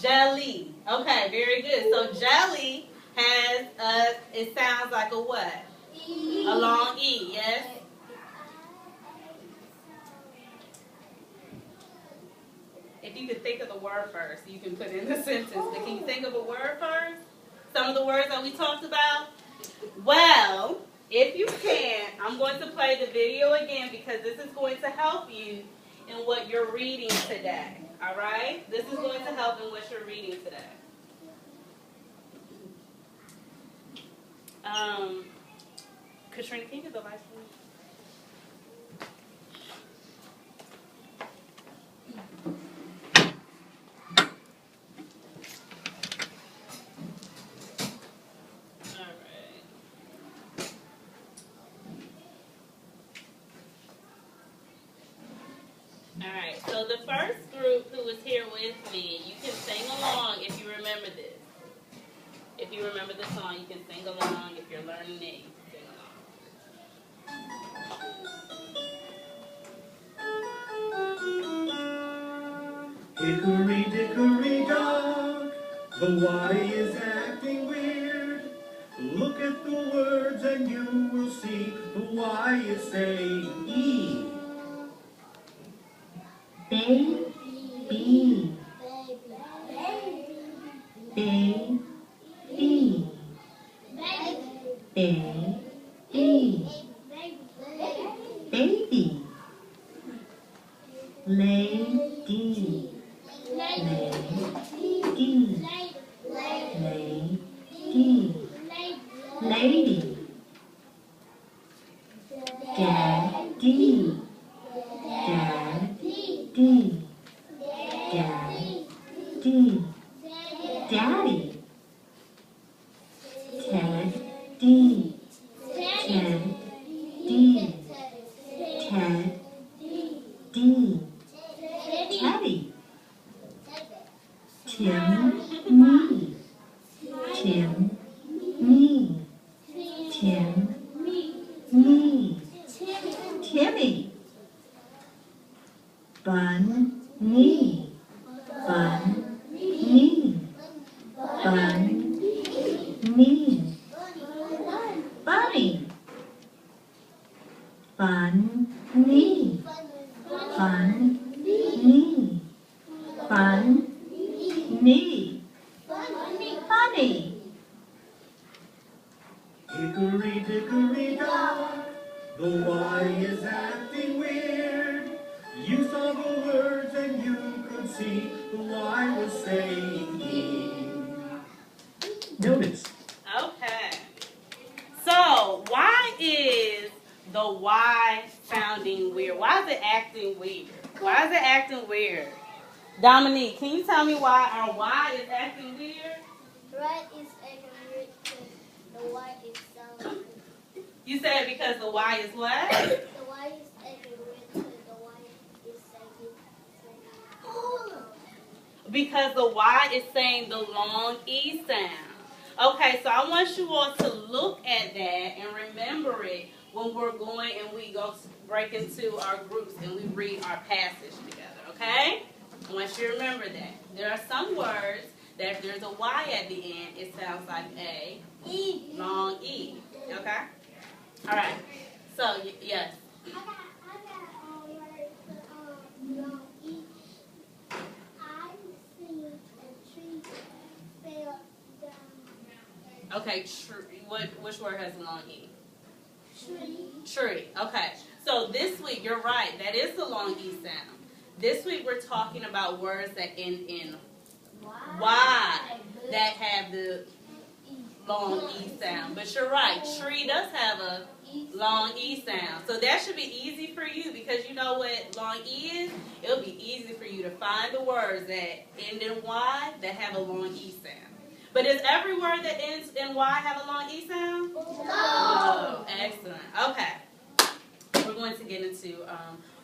Jelly. Okay, very good. So jelly has it sounds like a what? E. A long E, yes? If you could think of the word first, you can put in the sentence. But can you think of a word first? Some of the words that we talked about? Well, if you can, I'm going to play the video again because this is going to help you in what you're reading today. All right? This is going to help in what you're reading today. Katrina, can you get the lights for me? Alright, so the first group who is here with me, you can sing along if you remember this. If you remember the song, you can sing along. If you're learning it, you can sing along. Hickory dickory dock, the Y is acting weird. Look at the words and you will see the Y is saying E. Baby, baby, baby, baby, lady, lady, daddy, daddy, Teddy, Teddy, Timmy, Timmy, Bunny, Bunny, Bunny. Hickory dickory dock, the Y is acting weird. You saw the words and you could see the Y was saying E. Notice. Okay. So, why is the Y sounding weird? Why is it acting weird? Why is it acting weird? Dominique, can you tell me why our Y is acting weird? Right is acting weird because the Y is sounding. You said because the Y is what? The Y is acting weird because the Y is saying. Because the Y is saying the long E sound. Okay, so I want you all to look at that and remember it when we're going and we go break into our groups and we read our passage together, okay? I want you to remember that. There are some words that if there's a Y at the end, it sounds like a E, long E, okay? All right, so yes. I got words for long E. I see a tree fell down. Okay, which word has a long E? Tree. Tree. Okay. So this week, you're right. That is the long E sound. This week, we're talking about words that end in Y that have the long E sound. But you're right. Tree does have a long E sound. So that should be easy for you because you know what long E is? It'll be easy for you to find the words that end in Y that have a long E sound. But does every word that ends in Y have a long E sound? No. Excellent. Okay. We're going to get into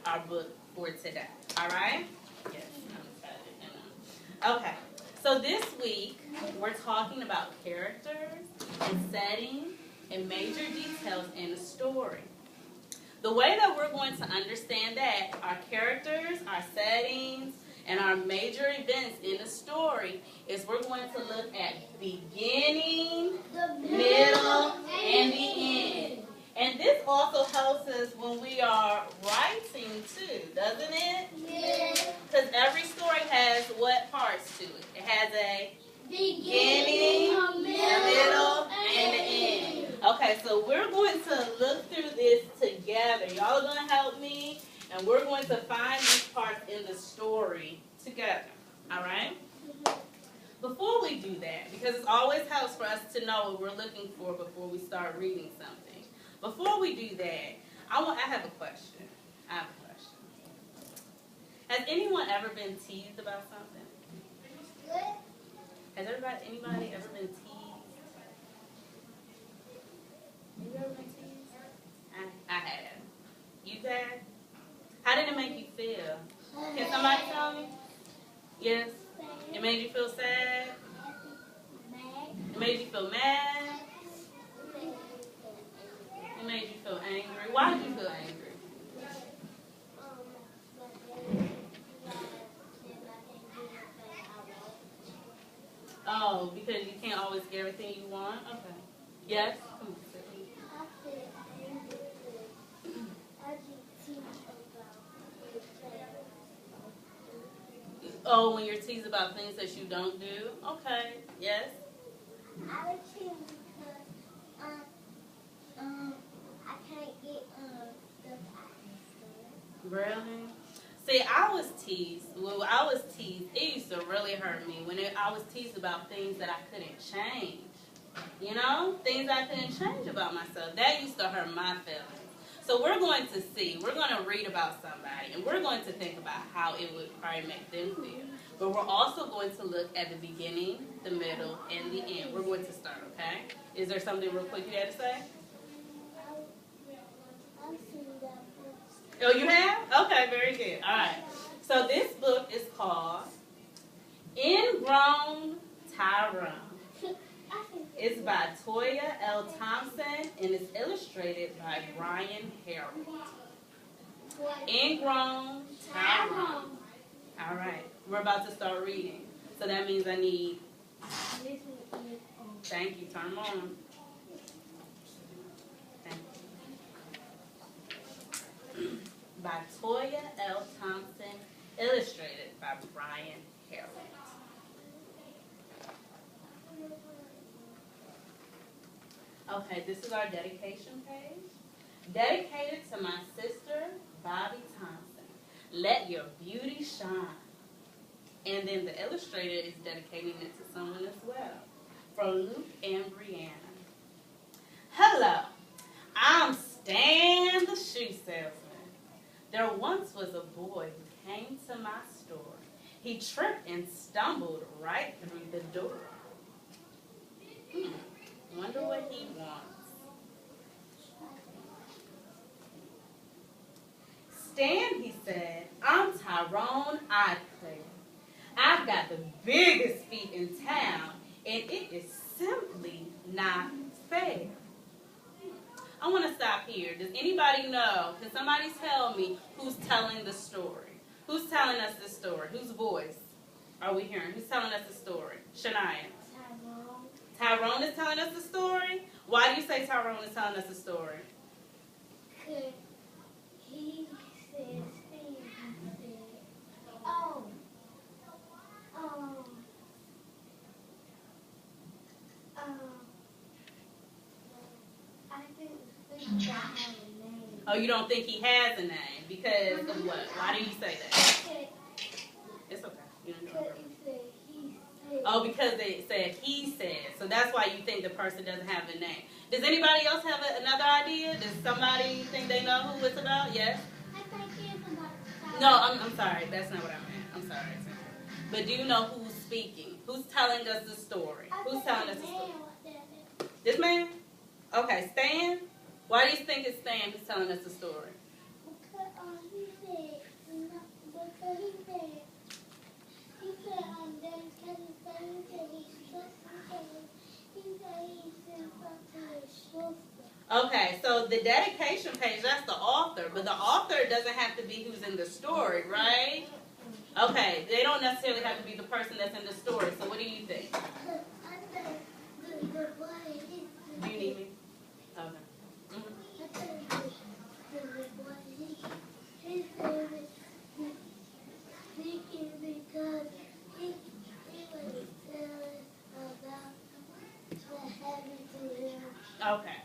our book for today. All right? Yes. Okay. So this week, we're talking about characters and settings and major details in a story. The way that we're going to understand that, our characters, our settings, and our major events in a story story is we're going to look at beginning, middle, and the end. And this also helps us when we are writing too, doesn't it? Yes. Because every story has what parts to it? It has a beginning, a middle, and the end. Okay, so we're going to look through this together. Y'all are going to help me, and we're going to find these parts in the story together. All right? Before we do that, because it always helps for us to know what we're looking for before we start reading something. Before we do that, I have a question. Has anyone ever been teased about something? Has anybody ever been teased? You ever been teased? I have. You have? How did it make you feel? Can somebody tell me? Yes? It made you feel sad? It made you feel mad? It made you feel angry? Why did you feel angry? Oh, because you can't always get everything you want? Okay. Yes? Come on, oh, when you're teased about things that you don't do? Okay. Yes? I was teased because I can't get stuff out. Really? See, I was teased. Well, I was teased. It used to really hurt me when I was teased about things that I couldn't change. You know? Things I couldn't change about myself. That used to hurt my feelings. So we're going to see. We're going to read about somebody. And we're going to think about how it would probably make them feel. But we're also going to look at the beginning, the middle, and the end. We're going to start, okay? Is there something real quick you had to say? I've seen that book. Oh, you have? Okay, very good. All right. So this book is called Ingrown Tyrone. It's by Toria L. Thompson, and it's illustrated by Brian Harold. Ingrown Tyrone. All right. We're about to start reading. So that means I need... Thank you. Turn them on. Thank you. By Toria L. Thompson, illustrated by Brian Harold. Okay, this is our dedication page. Dedicated to my sister, Bobby Thompson. Let your beauty shine. And then the illustrator is dedicating it to someone as well. From Luke and Brianna. Hello, I'm Stan the shoe salesman. There once was a boy who came to my store. He tripped and stumbled right through the door. Wonder what he wants. Stan, he said, I'm Tyrone Eyeclear. I've got the biggest feet in town, and it is simply not fair. I want to stop here. Does anybody know? Can somebody tell me who's telling the story? Who's telling us the story? Whose voice are we hearing? Who's telling us the story? Shania. Tyrone is telling us the story? Why do you say Tyrone is telling us the story? Because he says things. I think he don't have a name. Oh, you don't think he has a name because of what? Why do you say that? It's okay. You don't know. Oh, because they said he said. So that's why you think the person doesn't have a name. Does anybody else have another idea? Does somebody think they know who it's about? Yes? I think it's about. No, I'm sorry. That's not what I meant. I'm sorry. But do you know who's speaking? Who's telling us the story? Who's telling us the story? This man? Okay, Stan? Why do you think it's Stan who's telling us the story? Because he said, Okay, so the dedication page, that's the author. But the author doesn't have to be who's in the story, right? Okay, they don't necessarily have to be the person that's in the story. So what do you think? Do you need me? Okay. Because he was telling about what happened to him. Okay.